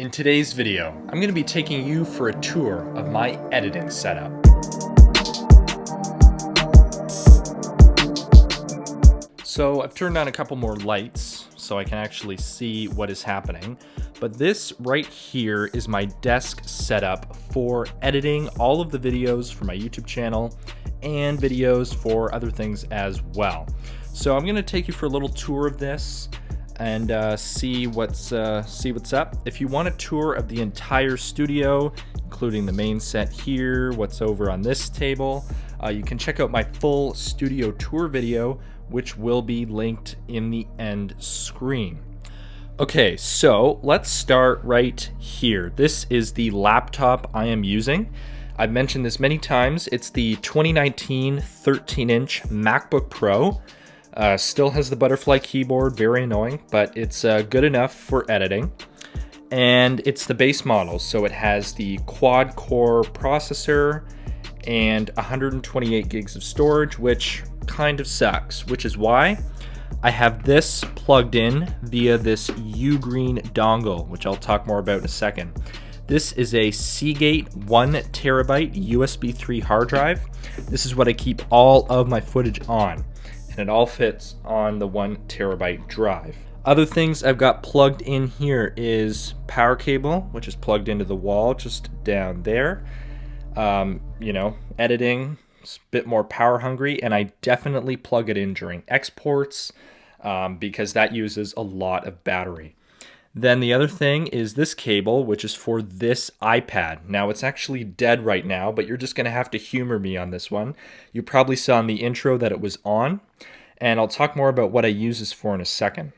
In today's video, I'm going to be taking you for a tour of my editing setup. So I've turned on a couple more lights so I can actually see what is happening. But this right here is my desk setup for editing all of the videos for my YouTube channel and videos for other things as well. So I'm going to take you for a little tour of this and see what's up. If you want a tour of the entire studio, including the main set here, what's over on this table, you can check out my full studio tour video, which will be linked in the end screen. Okay, so let's start right here. This is the laptop I am using. I've mentioned this many times. It's the 2019 13-inch MacBook Pro. Still has the butterfly keyboard, very annoying, but it's good enough for editing. And it's the base model, so it has the quad-core processor and 128 gigs of storage, which kind of sucks, which is why I have this plugged in via this Ugreen dongle, which I'll talk more about in a second. This is a Seagate 1 terabyte USB 3 hard drive. This is what I keep all of my footage on, and it all fits on the 1 terabyte drive. Other things I've got plugged in here is power cable, which is plugged into the wall just down there. Editing, it's a bit more power hungry, and I definitely plug it in during exports because that uses a lot of battery. Then the other thing is this cable, which is for this iPad. Now it's actually dead right now, but you're just going to have to humor me on this one. You probably saw in the intro that it was on, and I'll talk more about what I use this for in a second.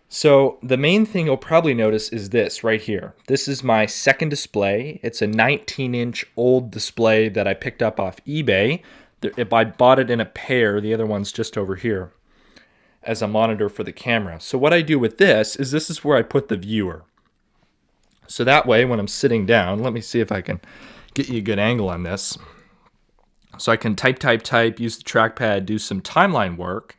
So the main thing you'll probably notice is this right here. This is my second display. It's a 19-inch old display that I picked up off eBay. I bought it in a pair. The other one's just over here as a monitor for the camera. So what I do with this is where I put the viewer. So that way when I'm sitting down, let me see if I can get you a good angle on this. So I can type, use the trackpad, do some timeline work,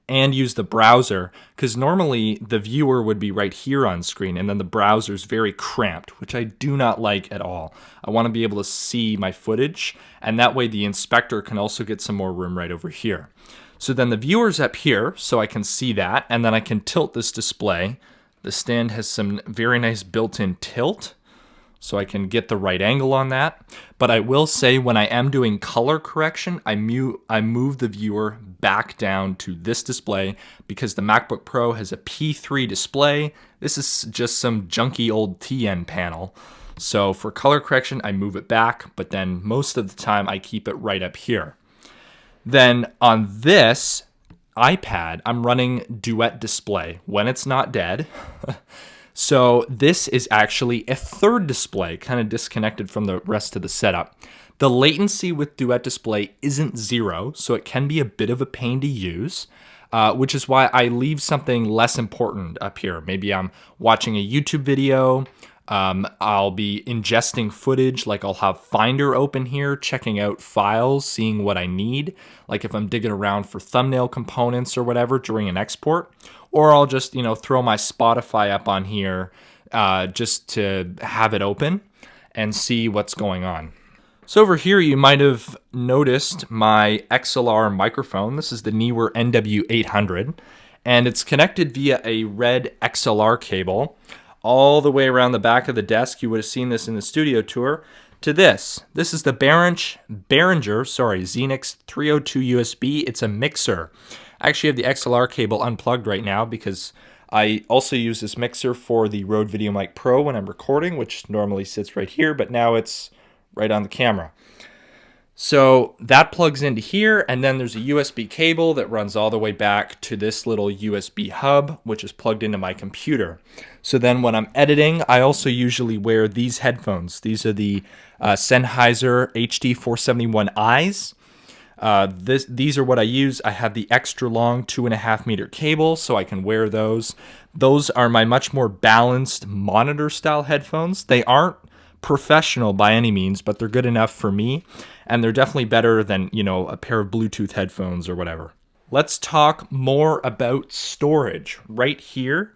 and use the browser, because normally the viewer would be right here on screen and then the browser is very cramped, which I do not like at all. I want to be able to see my footage, and that way the inspector can also get some more room right over here. So then the viewer's up here, so I can see that, and then I can tilt this display. The stand has some very nice built-in tilt, so I can get the right angle on that. But I will say when I am doing color correction, I move the viewer back down to this display because the MacBook Pro has a P3 display. This is just some junky old TN panel. So for color correction, I move it back, but then most of the time I keep it right up here. Then on this iPad, I'm running Duet Display when it's not dead. So this is actually a third display, kind of disconnected from the rest of the setup. The latency with Duet Display isn't 0, so it can be a bit of a pain to use, which is why I leave something less important up here. Maybe I'm watching a YouTube video, I'll be ingesting footage, like I'll have Finder open here, checking out files, seeing what I need, like if I'm digging around for thumbnail components or whatever during an export. Or I'll just, throw my Spotify up on here just to have it open and see what's going on. So over here, you might have noticed my Xlr microphone. This is the Neewer NW800, and it's connected via a red XLR cable all the way around the back of the desk. You would have seen this in the studio tour. To this. This is the Behringer Xenix 302 USB. It's a mixer. I actually have the XLR cable unplugged right now because I also use this mixer for the Rode VideoMic Pro when I'm recording, which normally sits right here, but now it's right on the camera. So that plugs into here, and then there's a USB cable that runs all the way back to this little USB hub, which is plugged into my computer. So then when I'm editing, I also usually wear these headphones. These are the Sennheiser HD471Is. These are what I use. I have the extra long 2.5 meter cable, so I can wear those. Those are my much more balanced monitor style headphones. They aren't professional by any means, but they're good enough for me, and they're definitely better than, a pair of Bluetooth headphones or whatever. Let's talk more about storage right here.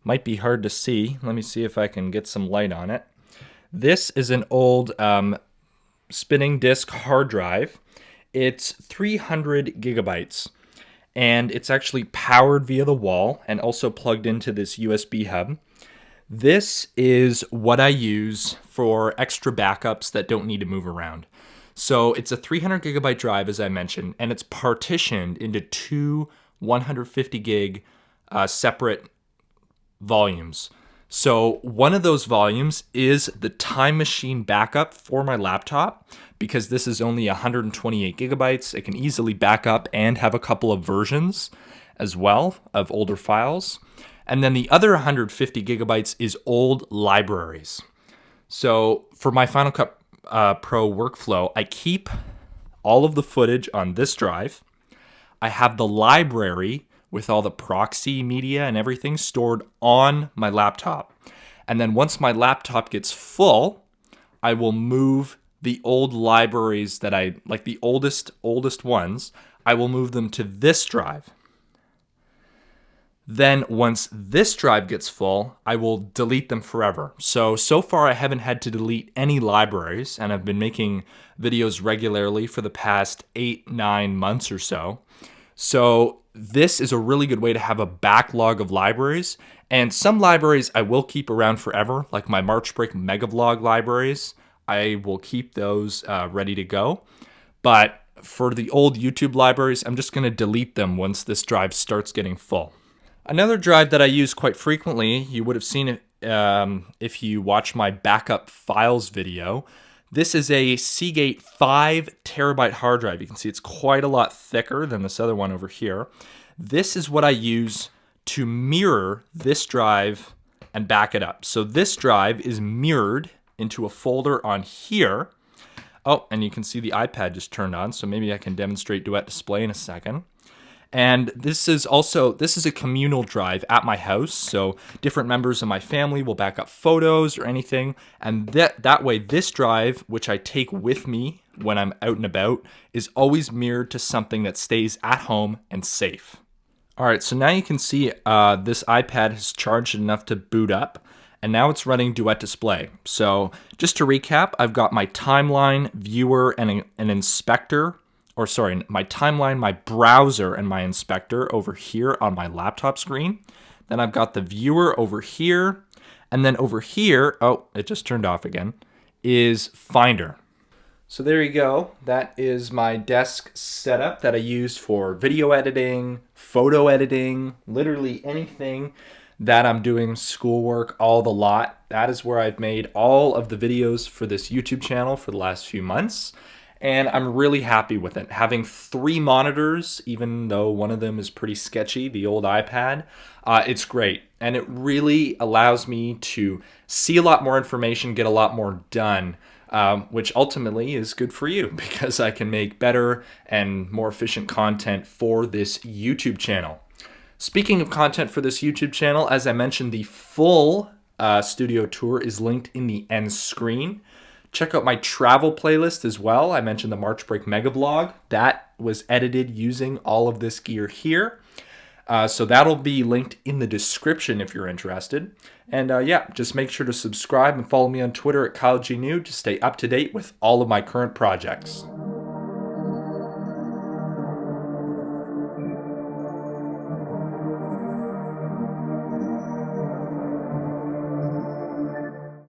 Might be hard to see. Let me see if I can get some light on it. This is an old spinning disk hard drive. It's 300 gigabytes, and it's actually powered via the wall and also plugged into this USB hub. This is what I use for extra backups that don't need to move around. So it's a 300 gigabyte drive, as I mentioned, and it's partitioned into two 150 gig separate volumes. So one of those volumes is the Time Machine backup for my laptop, because this is only 128 gigabytes. It can easily back up and have a couple of versions as well of older files. And then the other 150 gigabytes is old libraries. So for my Final Cut Pro workflow, I keep all of the footage on this drive. I have the library with all the proxy media and everything stored on my laptop. And then once my laptop gets full, I will move the old libraries that I, like the oldest ones, I will move them to this drive. Then once this drive gets full, I will delete them forever. So far I haven't had to delete any libraries, and I've been making videos regularly for the past 8-9 months or so. So this is a really good way to have a backlog of libraries. And some libraries I will keep around forever, like my March Break Mega Vlog libraries. I will keep those ready to go. But for the old YouTube libraries, I'm just going to delete them once this drive starts getting full. Another drive that I use quite frequently, you would have seen it if you watch my backup files video. This is a Seagate 5 terabyte hard drive. You can see it's quite a lot thicker than this other one over here. This is what I use to mirror this drive and back it up. So this drive is mirrored into a folder on here. Oh, and you can see the iPad just turned on, so maybe I can demonstrate Duet Display in a second. And this is a communal drive at my house, so different members of my family will back up photos or anything, and that way this drive, which I take with me when I'm out and about, is always mirrored to something that stays at home and safe. Alright, so now you can see this iPad has charged enough to boot up, and now it's running Duet Display. So just to recap, I've got my timeline, viewer, and an inspector. Or sorry, my timeline, my browser, and my inspector over here on my laptop screen. Then I've got the viewer over here. And then over here, oh, it just turned off again, is Finder. So there you go. That is my desk setup that I use for video editing, photo editing, literally anything that I'm doing schoolwork, all the lot. That is where I've made all of the videos for this YouTube channel for the last few months. And I'm really happy with it. Having 3 monitors, even though one of them is pretty sketchy, the old iPad, it's great. And it really allows me to see a lot more information, get a lot more done, which ultimately is good for you because I can make better and more efficient content for this YouTube channel. Speaking of content for this YouTube channel, as I mentioned, the full studio tour is linked in the end screen. Check out my travel playlist as well. I mentioned the March Break Mega Vlog. That was edited using all of this gear here. So that'll be linked in the description if you're interested. And yeah, just make sure to subscribe and follow me on Twitter at KyleGNew to stay up to date with all of my current projects.